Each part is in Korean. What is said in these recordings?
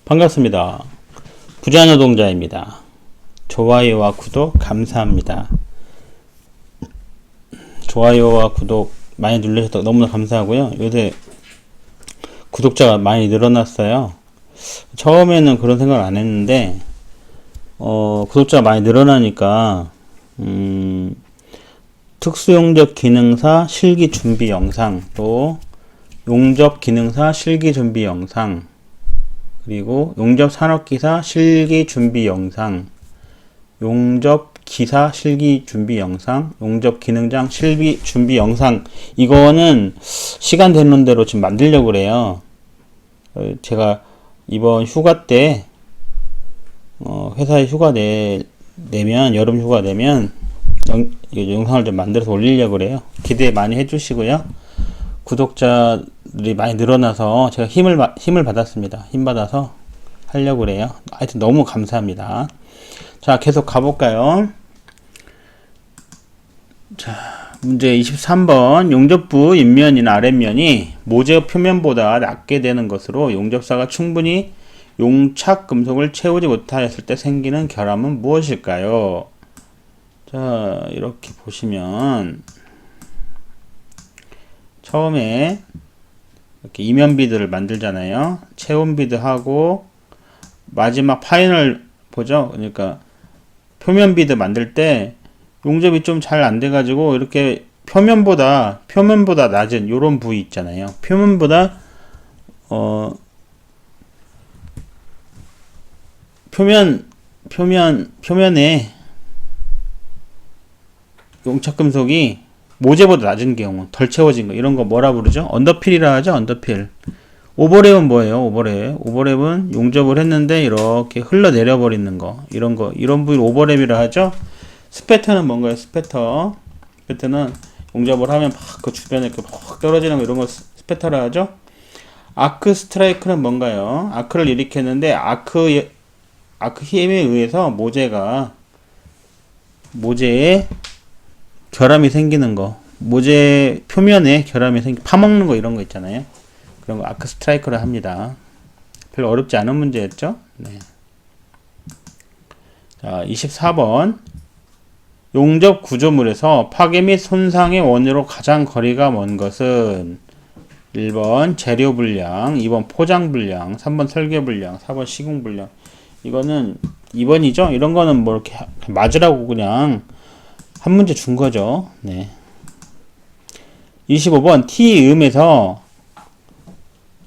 반갑습니다. 부자노동자입니다. 좋아요와 구독 감사합니다. 좋아요와 구독 많이 눌러주셔서 너무나 감사하고요. 요새 구독자가 많이 늘어났어요. 처음에는 그런 생각을 안 했는데 구독자가 많이 늘어나니까 특수용접 기능사 실기 준비 영상, 또 용접 기능사 실기 준비 영상, 그리고 용접 산업기사 실기 준비 영상, 용접 기사 실기 준비 영상, 용접 기능장 실기 준비 영상, 이거는 시간 되는 대로 지금 만들려고 그래요. 제가 이번 휴가 때 회사에 휴가 내면, 여름 휴가 내면 영상을 좀 만들어서 올리려고 그래요. 기대 많이 해주시고요. 구독자들이 많이 늘어나서 제가 힘을 받았습니다. 힘 받아서 하려고 그래요. 하여튼 너무 감사합니다. 자, 계속 가볼까요? 자, 문제 23번. 용접부 윗면이나 아랫면이 모재 표면보다 낮게 되는 것으로 용접사가 충분히 용착 금속을 채우지 못하였을 때 생기는 결함은 무엇일까요? 자, 이렇게 보시면 처음에 이렇게 이면 비드를 만들잖아요. 체온 비드하고 마지막 파이널 보죠. 그러니까 표면 비드 만들 때 용접이 좀 잘 안 돼가지고 이렇게 표면보다 낮은 요런 부위 있잖아요. 표면보다 표면에 용착 금속이 모재보다 낮은 경우, 덜 채워진 거, 이런 거 뭐라 부르죠? 언더필이라 하죠, 언더필. 오버랩은 뭐예요, 오버랩? 오버랩은 용접을 했는데 이렇게 흘러내려 버리는 거, 이런 부위를 오버랩이라 하죠? 스패터는 뭔가요, 스패터? 스패터는 용접을 하면 막 그 주변에 이렇게 막 떨어지는 거, 이런 거 스패터라 하죠? 아크 스트라이크는 뭔가요? 아크를 일으켰는데, 아크 힘에 의해서 모재에 결함이 생기는 거, 모재 표면에 결함이 파먹는 거, 이런 거 있잖아요. 그런 거 아크 스트라이크를 합니다. 별로 어렵지 않은 문제였죠? 네. 자, 24번. 용접 구조물에서 파괴 및 손상의 원인으로 가장 거리가 먼 것은 1번 재료 불량, 2번 포장 불량, 3번 설계 불량, 4번 시공 불량. 이거는 2번이죠? 이런 거는 뭐 이렇게 맞으라고 그냥 한 문제 준 거죠. 네. 25번. T음에서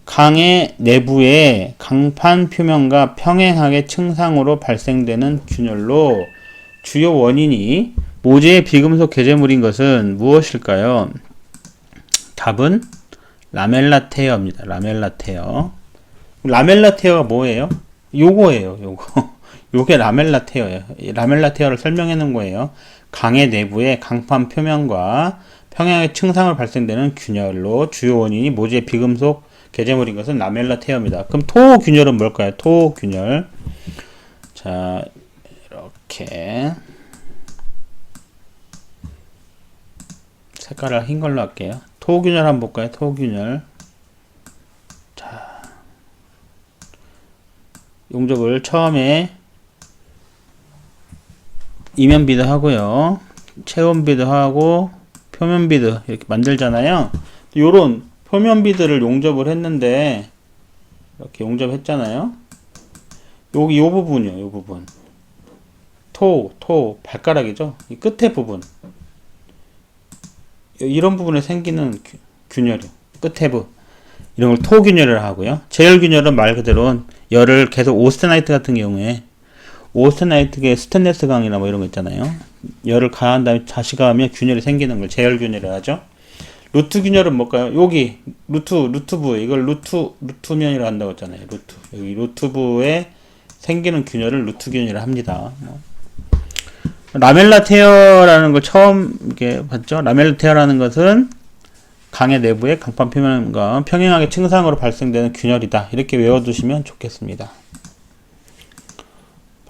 강의 내부의 강판 표면과 평행하게 층상으로 발생되는 균열로 주요 원인이 모재의 비금속 개재물인 것은 무엇일까요? 답은 라멜라 테어입니다. 라멜라 테어. 라멜라 테어가 뭐예요? 요거예요. 요게 라멜라 테어예요. 라멜라 테어를 설명해 놓은 거예요. 강의 내부의 강판 표면과 평행하게 층상으로 발생되는 균열로 주요 원인이 모재 비금속 개재물인 것은 라멜라 테어입니다. 그럼 토 균열은 뭘까요? 토 균열. 자, 이렇게 색깔을 흰 걸로 할게요. 토 균열 한번 볼까요? 토 균열. 자, 용접을 처음에 이면 비드 하고요, 체온 비드 하고 표면 비드 이렇게 만들잖아요. 요런 표면 비드를 용접을 했는데 이렇게 용접했잖아요. 여기 요 부분이요, 요 부분. 토 발가락이죠. 이 끝에 부분. 이런 부분에 생기는 균열이요. 끝에 부분. 이런 걸 토균열이라고 하고요. 제열균열은 말 그대로 열을 계속 오스테나이트 같은 경우에 오스테나이트계 스테인리스 강이나 뭐 이런 거 있잖아요. 열을 가한 다음에 다시 가하면 균열이 생기는 걸 제열균열이라고 하죠. 루트 균열은 뭘까요? 여기 루트부, 이걸 루트면이라고 한다고 했잖아요. 여기 루트부에 생기는 균열을 루트균열이라고 합니다. 라멜라 테어라는 걸 처음 이렇게 봤죠. 라멜라 테어라는 것은 강의 내부의 강판 표면과 평행하게 층상으로 발생되는 균열이다. 이렇게 외워두시면 좋겠습니다.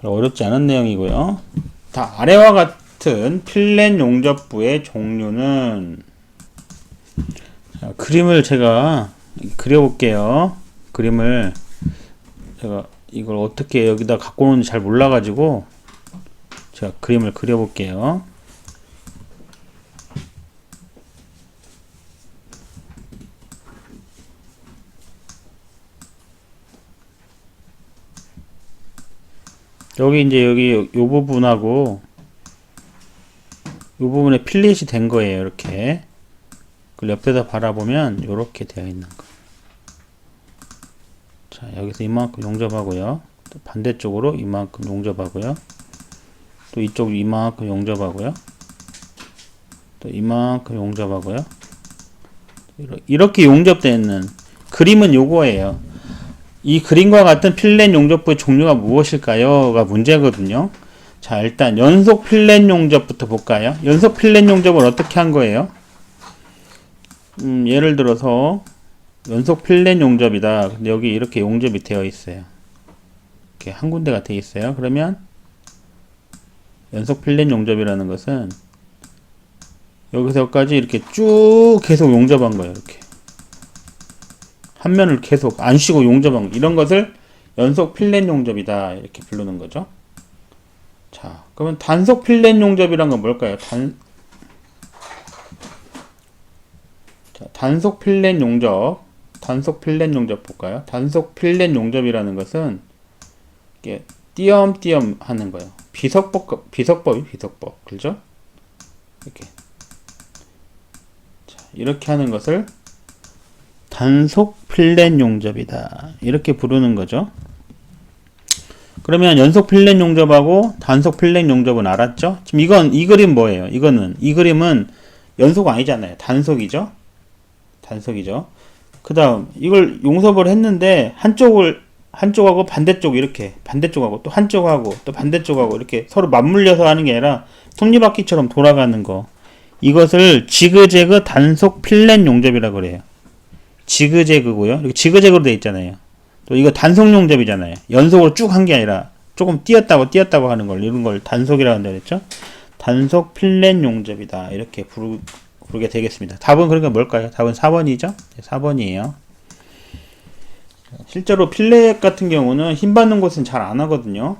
별로 어렵지 않은 내용이고요. 다 아래와 같은 필렛 용접부의 종류는, 그림을 제가 그려볼게요. 그림을 제가 이걸 어떻게 여기다 갖고 오는지 잘 몰라가지고 제가 그림을 그려볼게요. 여기 이제 여기 요 부분하고 요 부분에 필렛이 된 거예요. 이렇게. 그 옆에서 바라보면 이렇게 되어 있는 거. 자, 여기서 이만큼 용접하고요. 또 반대쪽으로 이만큼 용접하고요. 또 이쪽 이만큼 용접하고요. 또 이만큼 용접하고요. 이렇게 용접되어 있는 그림은 요거예요. 이 그림과 같은 필렛 용접부의 종류가 무엇일까요?가 문제거든요. 자, 일단 연속 필렛 용접부터 볼까요? 연속 필렛 용접을 어떻게 한 거예요? 예를 들어서 연속 필렛 용접이다. 근데 여기 이렇게 용접이 되어 있어요. 이렇게 한 군데가 되어 있어요. 그러면 연속 필렛 용접이라는 것은 여기서 여기까지 이렇게 쭉 계속 용접한 거예요. 이렇게 한 면을 계속 안 쉬고 용접한 거. 이런 것을 연속 필렛 용접이다. 이렇게 부르는 거죠. 자, 그러면 단속 필렛 용접이란 건 뭘까요? 단속 필렛 용접. 단속 필렛 용접 볼까요? 단속 필렛 용접이라는 것은 이렇게 띄엄띄엄 하는 거예요. 비석법이 비석법. 그죠? 이렇게. 자, 이렇게 하는 것을 단속 필렛 용접이다. 이렇게 부르는 거죠. 그러면 연속 필렛 용접하고 단속 필렛 용접은 알았죠? 지금 이 그림 뭐예요? 이 그림은 연속 아니잖아요. 단속이죠? 그 다음, 이걸 용접을 했는데, 한쪽하고 반대쪽 이렇게, 반대쪽하고 또 한쪽하고 또 반대쪽하고 이렇게 서로 맞물려서 하는 게 아니라, 톱니바퀴처럼 돌아가는 거. 이것을 지그재그 단속 필렛 용접이라고 그래요. 지그재그고요. 이렇게 지그재그로 되어 있잖아요. 또 이거 단속 용접이잖아요. 연속으로 쭉 한 게 아니라 조금 띄었다고 하는 걸 이런 걸 단속이라고 한다 그랬죠. 단속 필렛 용접이다. 이렇게 부르게 되겠습니다. 답은 그러니까 뭘까요? 답은 4번이죠. 4번이에요. 실제로 필렛 같은 경우는 힘 받는 곳은 잘 안 하거든요.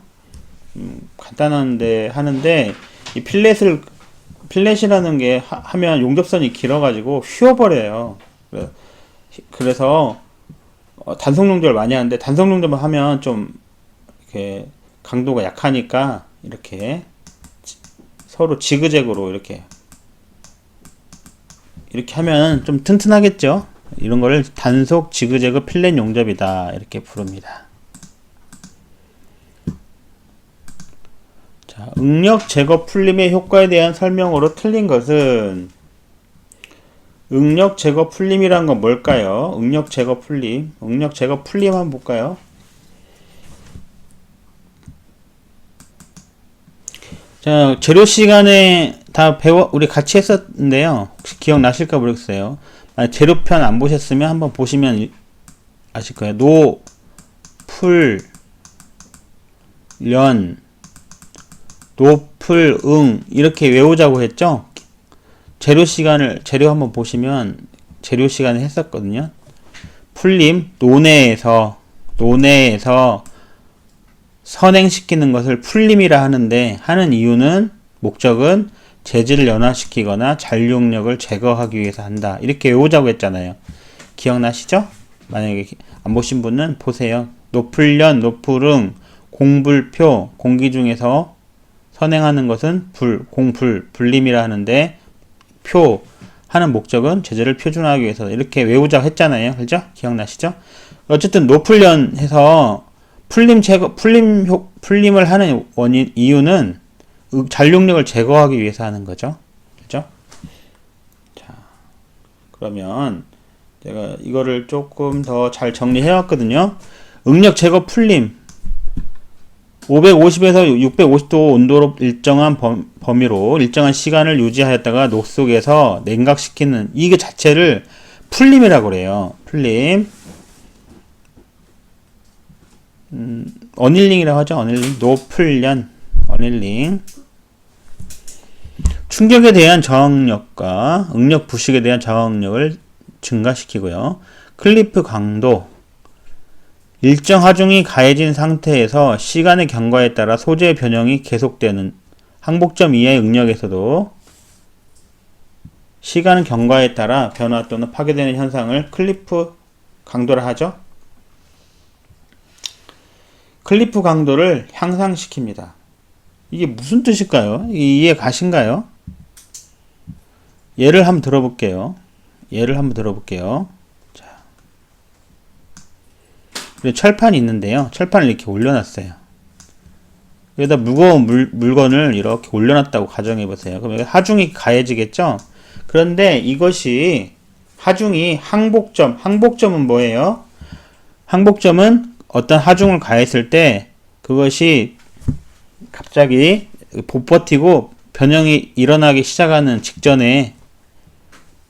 간단한데 하는데 이 필렛이라는 게 하면 용접선이 길어가지고 휘어버려요. 그래서 단속 용접을 많이 하는데 단속 용접을 하면 좀 이렇게 강도가 약하니까 이렇게 서로 지그재그로 이렇게 하면 좀 튼튼하겠죠. 이런 거를 단속 지그재그 필렛 용접이다. 이렇게 부릅니다. 자, 응력 제거 풀림의 효과에 대한 설명으로 틀린 것은 응력 제거 풀림이란 건 뭘까요? 응력 제거 풀림 한번 볼까요? 자, 재료 시간에 다 우리 같이 했었는데요. 혹시 기억나실까 모르겠어요. 재료편 안 보셨으면 한번 보시면 아실 거예요. 노, 풀, 련, 노풀, 이렇게 외우자고 했죠? 재료 한번 보시면 재료 시간을 했었거든요. 풀림, 논해에서 선행시키는 것을 풀림이라 하는데 하는 이유는 목적은 재질을 연화시키거나 잔류력을 제거하기 위해서 한다. 이렇게 외우자고 했잖아요. 기억나시죠? 만약에 안 보신 분은 보세요. 노풀련, 노풀응, 공불표, 공기 중에서 선행하는 것은 불림이라 하는데 표 하는 목적은 재질을 표준화하기 위해서 이렇게 외우자고 했잖아요. 그죠? 기억나시죠? 어쨌든 노풀련 해서 풀림을 하는 이유는 잔류력을 제거하기 위해서 하는 거죠. 그죠? 자, 그러면 제가 이거를 조금 더 잘 정리해 왔거든요. 응력 제거 풀림 550에서 650도 온도로 일정한 범위로 일정한 시간을 유지하였다가 녹속에서 냉각시키는 이게 자체를 풀림이라고 그래요. 풀림. 어닐링이라고 하죠. 어닐링. 노풀련. 어닐링. 충격에 대한 저항력과 응력 부식에 대한 저항력을 증가시키고요. 클리프 강도. 일정 하중이 가해진 상태에서 시간의 경과에 따라 소재의 변형이 계속되는 항복점 이하의 응력에서도 시간 경과에 따라 변화 또는 파괴되는 현상을 클리프 강도라 하죠. 클리프 강도를 향상시킵니다. 이게 무슨 뜻일까요? 이해 가신가요? 예를 한번 들어볼게요. 자, 철판이 있는데요. 철판을 이렇게 올려놨어요. 여기다 무거운 물건을 이렇게 올려놨다고 가정해보세요. 그럼 여기 하중이 가해지겠죠? 그런데 이것이 하중이 항복점은 뭐예요? 항복점은 어떤 하중을 가했을 때 그것이 갑자기 못 버티고 변형이 일어나기 시작하는 직전에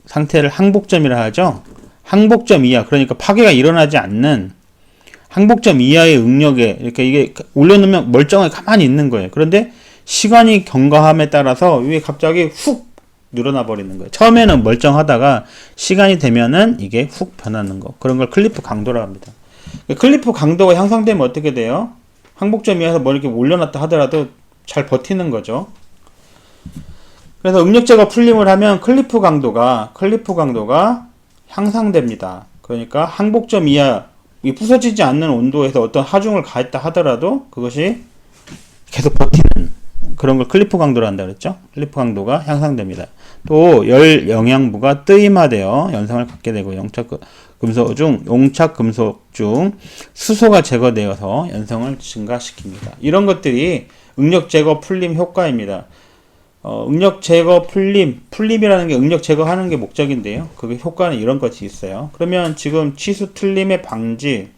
상태를 항복점이라 하죠. 항복점 이하, 그러니까 파괴가 일어나지 않는 항복점 이하의 응력에 이렇게 이게 올려놓으면 멀쩡하게 가만히 있는 거예요. 그런데 시간이 경과함에 따라서 이게 갑자기 훅 늘어나 버리는 거예요. 처음에는 멀쩡하다가 시간이 되면은 이게 훅 변하는 거. 그런 걸 클리프 강도라고 합니다. 클리프 강도가 향상되면 어떻게 돼요? 항복점 이하에서 뭐 이렇게 올려놨다 하더라도 잘 버티는 거죠. 그래서 응력제가 풀림을 하면 클리프 강도가 향상됩니다. 그러니까 항복점 이하, 이 부서지지 않는 온도에서 어떤 하중을 가했다 하더라도 그것이 계속 버티는 그런 걸 클리프 강도로 한다 그랬죠. 클리프 강도가 향상됩니다. 또 열 영양부가 뜨임화되어 연성을 갖게 되고 용착 금속 중 수소가 제거되어서 연성을 증가시킵니다. 이런 것들이 응력 제거 풀림 효과입니다. 응력 제거 풀림이라는 게 응력 제거하는 게 목적인데요. 그게 효과는 이런 것이 있어요. 그러면 지금 치수 틀림의 방지,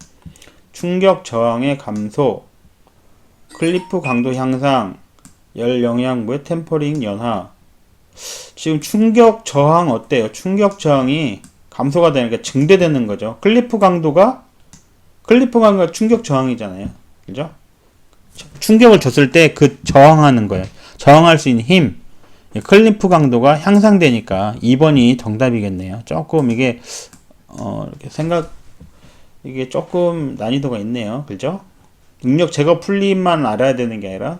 충격 저항의 감소, 클리프 강도 향상, 열 영양부의 템퍼링 연화. 지금 충격 저항 어때요? 충격 저항이 감소가 되니까 증대되는 거죠. 클리프 강도가 충격 저항이잖아요. 그죠? 충격을 줬을 때 그 저항하는 거예요. 저항할 수 있는 힘. 클리프 강도가 향상되니까 2번이 정답이겠네요. 조금 이게 이렇게 이게 조금 난이도가 있네요. 그죠? 응력 제거 풀림만 알아야 되는 게 아니라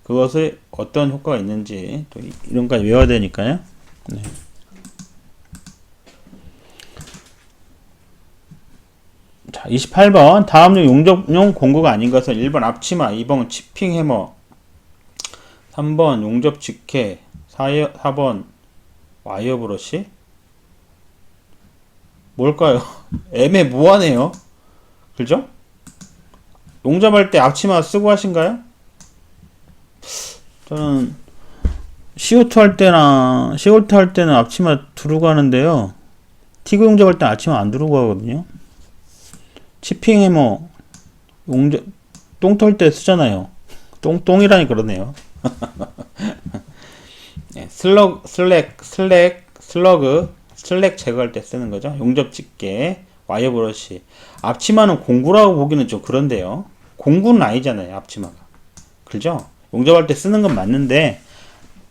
그것을 어떤 효과가 있는지 또 이런 것까지 외워야 되니까요. 네. 자, 28번. 다음 중 용접용 공구가 아닌 것은 1번 앞치마, 2번 치핑 해머, 3번 용접 직회, 4번 와이어 브러시? 뭘까요? 애매모호하네요. 그죠? 용접할 때 앞치마 쓰고 하신가요? 저는 CO2 할 때는 앞치마 두르고 하는데요. 티그 용접할 때는 앞치마 안 두르고 하거든요. 치핑 해머 용접 똥 털 때 쓰잖아요. 똥이라니 그러네요. 네, 슬랙 제거할 때 쓰는 거죠. 용접 집게, 와이어 브러시. 앞치마는 공구라고 보기는 좀 그런데요. 공구는 아니잖아요, 앞치마가. 그죠? 용접할 때 쓰는 건 맞는데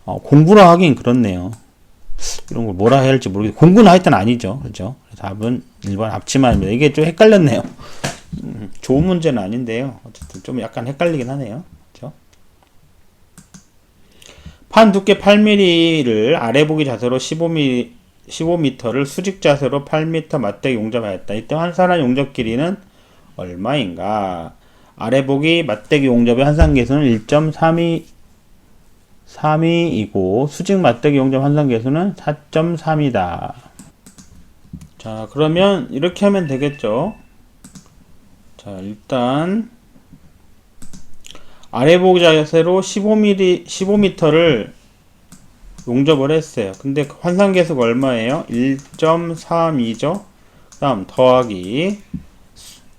공구라 하긴 그렇네요. 이런 걸 뭐라 해야 할지 모르겠어요. 공구는 하여튼 아니죠. 그죠? 답은 1번 앞치마입니다. 이게 좀 헷갈렸네요. 좋은 문제는 아닌데요. 어쨌든 좀 약간 헷갈리긴 하네요. 그죠? 판 두께 8mm를 아래 보기 자세로 15m를 수직 자세로 8m 맞대기 용접하였다. 이때 환산한 용접 길이는 얼마인가? 아래 보기 맞대기 용접의 환산 계수는 1.32이고 수직 맞대기 용접 환산 계수는 4.3이다. 자, 그러면 이렇게 하면 되겠죠. 자, 일단 아래 보기 자세로 15m를 용접을 했어요. 근데 환산 계수가 얼마예요? 1.32죠. 그 다음 더하기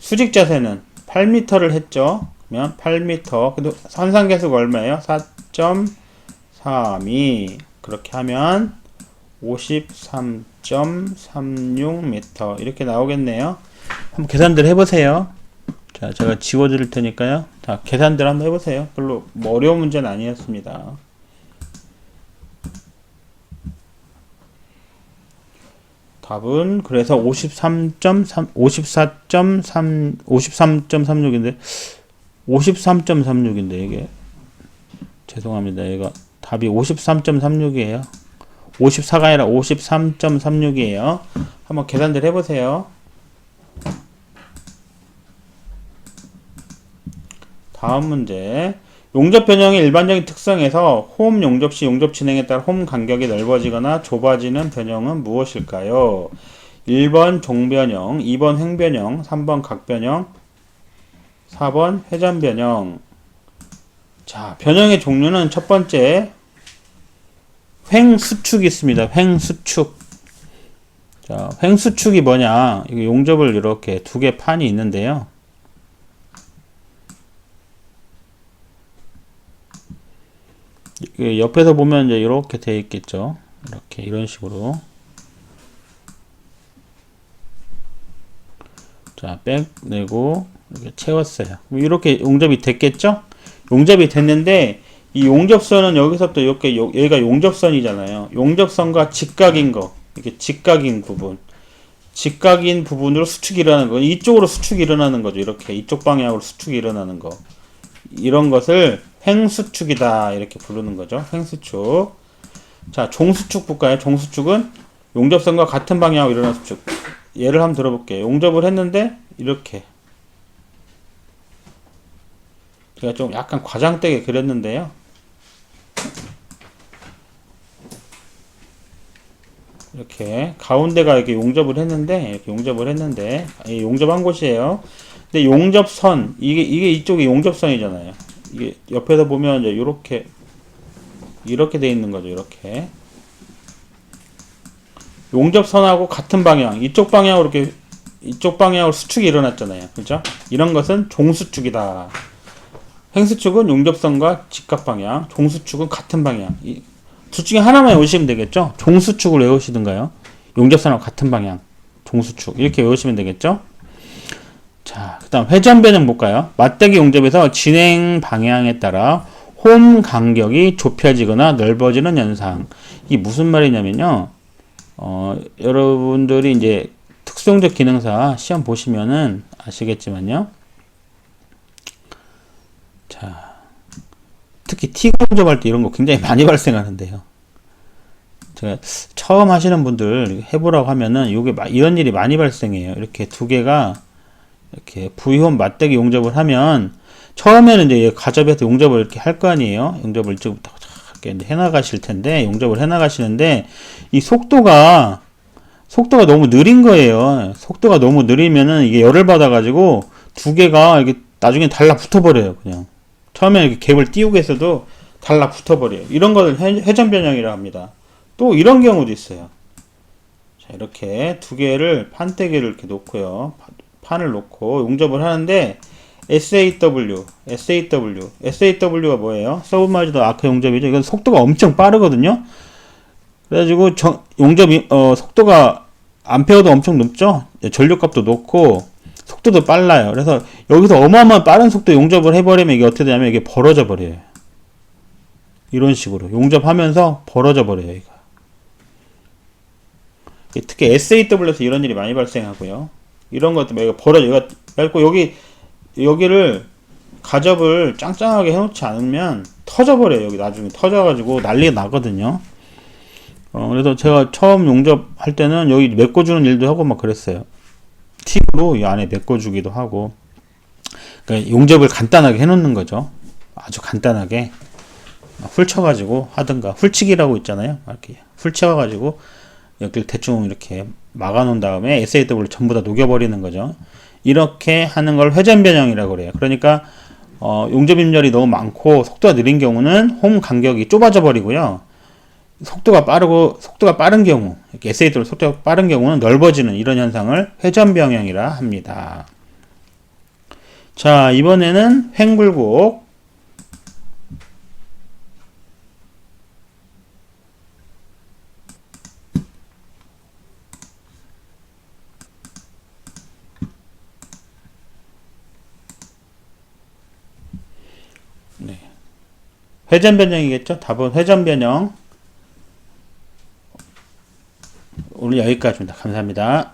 수직 자세는 8m를 했죠. 그러면 8m. 근데 환산 계수가 얼마예요? 4.32. 그렇게 하면 53.36m 이렇게 나오겠네요. 한번 계산들 해보세요. 자, 제가 지워드릴 테니까요. 자, 계산들 한번 해보세요. 별로 뭐 어려운 문제는 아니었습니다. 답은 그래서 53.3, 54.3, 53.36인데 53.36인데 이게 죄송합니다. 이거 답이 53.36이에요. 54가 아니라 53.36이에요. 한번 계산들 해보세요. 다음 문제. 용접 변형의 일반적인 특성에서 홈 용접 시 용접 진행에 따라 홈 간격이 넓어지거나 좁아지는 변형은 무엇일까요? 1번 종변형, 2번 횡변형, 3번 각변형, 4번 회전변형. 자, 변형의 종류는 첫 번째 횡수축이 있습니다. 횡수축. 자, 횡수축이 뭐냐? 이게 용접을 이렇게 두 개 판이 있는데요. 옆에서 보면 이제 이렇게 되어 있겠죠. 이렇게 이런 식으로. 자, 백 내고 이렇게 채웠어요. 이렇게 용접이 됐겠죠? 용접이 됐는데 이 용접선은 여기서부터 이렇게 여기가 용접선이잖아요. 용접선과 직각인 거, 이렇게 직각인 부분, 직각인 부분으로 수축이 일어나는 거, 이쪽으로 수축이 일어나는 거죠. 이렇게 이쪽 방향으로 수축이 일어나는 거, 이런 것을 횡수축이다 이렇게 부르는 거죠. 횡수축. 자, 종수축 볼까요? 종수축은 용접선과 같은 방향으로 일어나는 수축. 예를 한번 들어볼게요. 용접을 했는데 이렇게 제가 좀 약간 과장되게 그렸는데요. 이렇게 가운데가 이렇게 용접을 했는데 이렇게 용접을 했는데 용접한 곳이에요. 근데 용접선 이게 이쪽이 용접선이잖아요. 이게 옆에서 보면 이제 이렇게 돼 있는 거죠. 이렇게 용접선하고 같은 방향, 이쪽 방향으로 이렇게 이쪽 방향으로 수축이 일어났잖아요. 그죠? 이런 것은 종수축이다. 횡수축은 용접선과 직각 방향, 종수축은 같은 방향. 둘 중에 하나만 외우시면 되겠죠? 종수축을 외우시든가요. 용접선하고 같은 방향, 종수축 이렇게 외우시면 되겠죠? 자, 그 다음 회전변형 볼까요? 맞대기 용접에서 진행 방향에 따라 홈 간격이 좁혀지거나 넓어지는 현상. 이게 무슨 말이냐면요. 여러분들이 이제 특수용접 기능사 시험 보시면은 아시겠지만요. 자, 특히 T구 용접할 때 이런 거 굉장히 많이 발생하는데요. 제가 처음 하시는 분들 해보라고 하면은 이게 이런 일이 많이 발생해요. 이렇게 두 개가 이렇게 V홈 맞대기 용접을 하면 처음에는 이제 가접에서 용접을 이렇게 할 거 아니에요. 용접을 이쪽부터 이렇게 해나가실 텐데 용접을 해나가시는데 이 속도가 너무 느린 거예요. 속도가 너무 느리면은 이게 열을 받아가지고 두 개가 이게 나중에 달라붙어 버려요. 그냥 처음에 이렇게 갭을 띄우고 있어도 달라붙어 버려요. 이런 것을 회전 변형이라 합니다. 또 이런 경우도 있어요. 자, 이렇게 두 개를 판때기를 이렇게 놓고요. 판을 놓고 용접을 하는데 SAW가 뭐예요? 서브마리너 아크 용접이죠. 이건 속도가 엄청 빠르거든요. 그래가지고 용접이 속도가 암페어도 엄청 높죠. 전류값도 높고 속도도 빨라요. 그래서 여기서 어마어마한 빠른 속도 용접을 해버리면 이게 어떻게 되냐면 이게 벌어져 버려요. 이런 식으로 용접하면서 벌어져 버려요. 이거. 특히 SAW에서 이런 일이 많이 발생하고요. 이런 것도 이거 벌어져. 그래갖고 여기를 가접을 짱짱하게 해놓지 않으면 터져버려요. 여기 나중에 터져가지고 난리가 나거든요. 그래서 제가 처음 용접할 때는 여기 메꿔주는 일도 하고 막 그랬어요. 팁으로 이 안에 메꿔주기도 하고. 그러니까 용접을 간단하게 해놓는 거죠. 아주 간단하게. 훑쳐가지고 하든가. 훑치기라고 있잖아요. 이렇게 훑쳐가지고 여기를 대충 이렇게 막아놓은 다음에 SAW를 전부 다 녹여버리는 거죠. 이렇게 하는 걸 회전변형이라고 그래요. 그러니까 용접 임열이 너무 많고 속도가 느린 경우는 홈 간격이 좁아져 버리고요. 속도가 빠른 경우, SAW 속도가 빠른 경우는 넓어지는 이런 현상을 회전변형이라 합니다. 자, 이번에는 횡굴곡. 네. 회전변형이겠죠? 답은 회전변형. 오늘 여기까지입니다. 감사합니다.